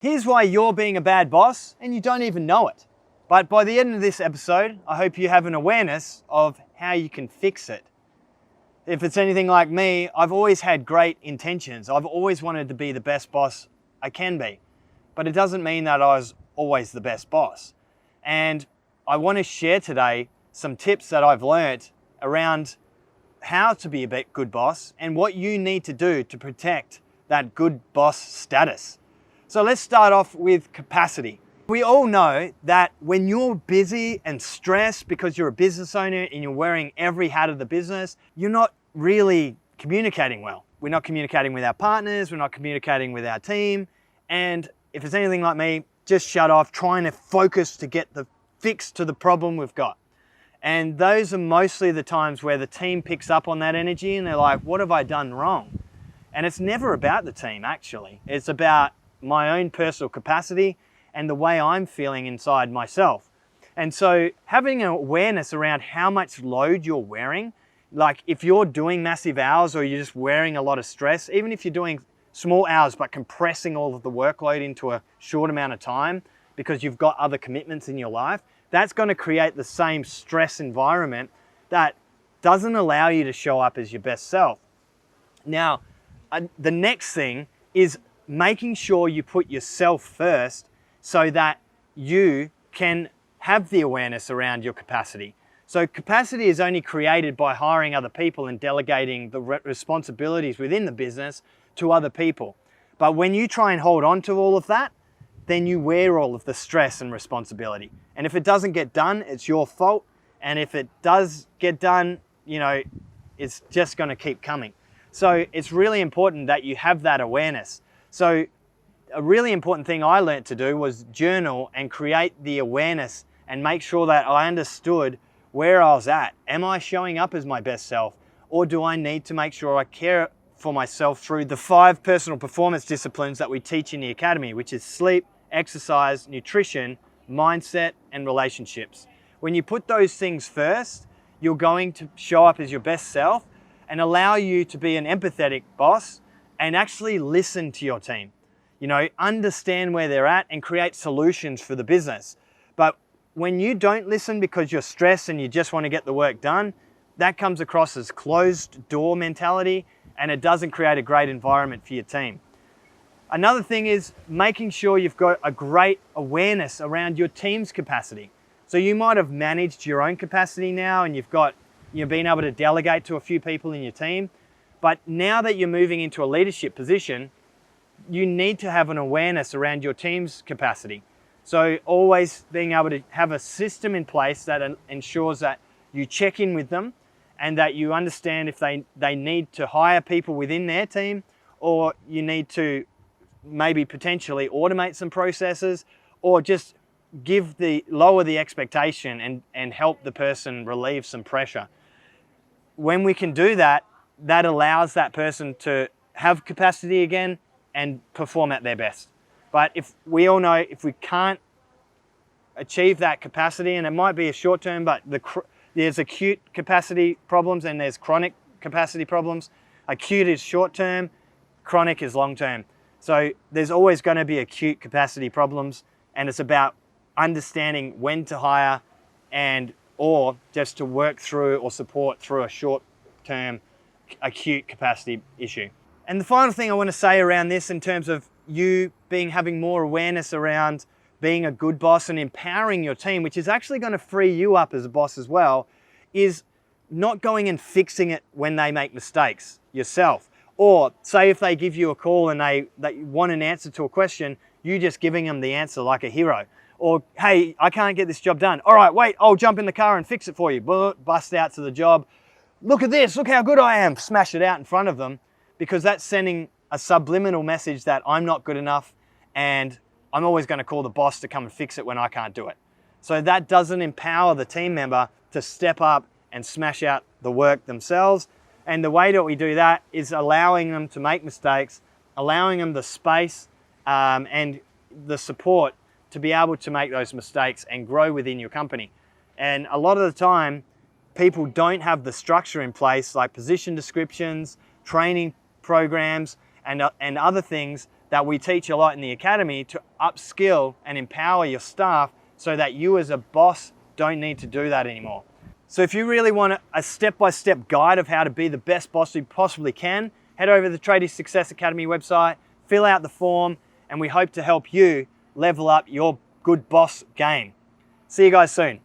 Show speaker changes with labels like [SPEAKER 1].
[SPEAKER 1] Here's why you're being a bad boss and you don't even know it. But by the end of this episode, I hope you have an awareness of how you can fix it. If it's anything like me, I've always had great intentions. I've always wanted to be the best boss I can be. But it doesn't mean that I was always the best boss. And I want to share today some tips that I've learned around how to be a good boss and what you need to do to protect that good boss status. So let's start off with capacity. We all know that when you're busy and stressed because you're a business owner and you're wearing every hat of the business, you're not really communicating well. We're not communicating with our partners, we're not communicating with our team. And if it's anything like me, just shut off, trying to focus to get the fix to the problem we've got. And those are mostly the times where the team picks up on that energy and they're like, what have I done wrong? And it's never about the team, actually. It's about my own personal capacity and the way I'm feeling inside myself. And so having an awareness around how much load you're wearing, like if you're doing massive hours or you're just wearing a lot of stress, even if you're doing small hours but compressing all of the workload into a short amount of time because you've got other commitments in your life, that's going to create the same stress environment that doesn't allow you to show up as your best self. Now, the next thing is making sure you put yourself first so that you can have the awareness around your capacity. So capacity is only created by hiring other people and delegating the responsibilities within the business to other people. But when you try and hold on to all of that, then you wear all of the stress and responsibility. And if it doesn't get done, it's your fault. And if it does get done, it's just going to keep coming. So it's really important that you have that awareness. So a really important thing I learned to do was journal and create the awareness and make sure that I understood where I was at. Am I showing up as my best self? Or do I need to make sure I care for myself through the 5 personal performance disciplines that we teach in the academy, which is sleep, exercise, nutrition, mindset, and relationships. When you put those things first, you're going to show up as your best self and allow you to be an empathetic boss and actually listen to your team. Understand where they're at and create solutions for the business. But when you don't listen because you're stressed and you just want to get the work done, that comes across as closed door mentality and it doesn't create a great environment for your team. Another thing is making sure you've got a great awareness around your team's capacity. So you might have managed your own capacity now and you've been able to delegate to a few people in your team. But now that you're moving into a leadership position, you need to have an awareness around your team's capacity. So always being able to have a system in place that ensures that you check in with them and that you understand if they need to hire people within their team, or you need to maybe potentially automate some processes, or just lower the expectation and help the person relieve some pressure. When we can do that, that allows that person to have capacity again and perform at their best. But if we all know, if we can't achieve that capacity, and it might be a short term, but there's acute capacity problems and there's chronic capacity problems. Acute is short term, chronic is long term. So there's always going to be acute capacity problems, and it's about understanding when to hire or just to work through or support through a short term acute capacity issue. And the final thing I want to say around this, in terms of you having more awareness around being a good boss and empowering your team, which is actually going to free you up as a boss as well, is not going and fixing it when they make mistakes yourself. Or say if they give you a call and they want an answer to a question, you just giving them the answer like a hero. Or, hey, I can't get this job done. All right, wait, I'll jump in the car and fix it for you. Bust out to the job. Look at this, look how good I am. Smash it out in front of them, because that's sending a subliminal message that I'm not good enough and I'm always going to call the boss to come and fix it when I can't do it. So that doesn't empower the team member to step up and smash out the work themselves. And the way that we do that is allowing them to make mistakes, allowing them the space and the support to be able to make those mistakes and grow within your company. And a lot of the time, people don't have the structure in place, like position descriptions, training programs, and other things that we teach a lot in the academy to upskill and empower your staff so that you as a boss don't need to do that anymore. So if you really want a step-by-step guide of how to be the best boss you possibly can, head over to the Tradie Success Academy website, fill out the form, and we hope to help you level up your good boss game. See you guys soon.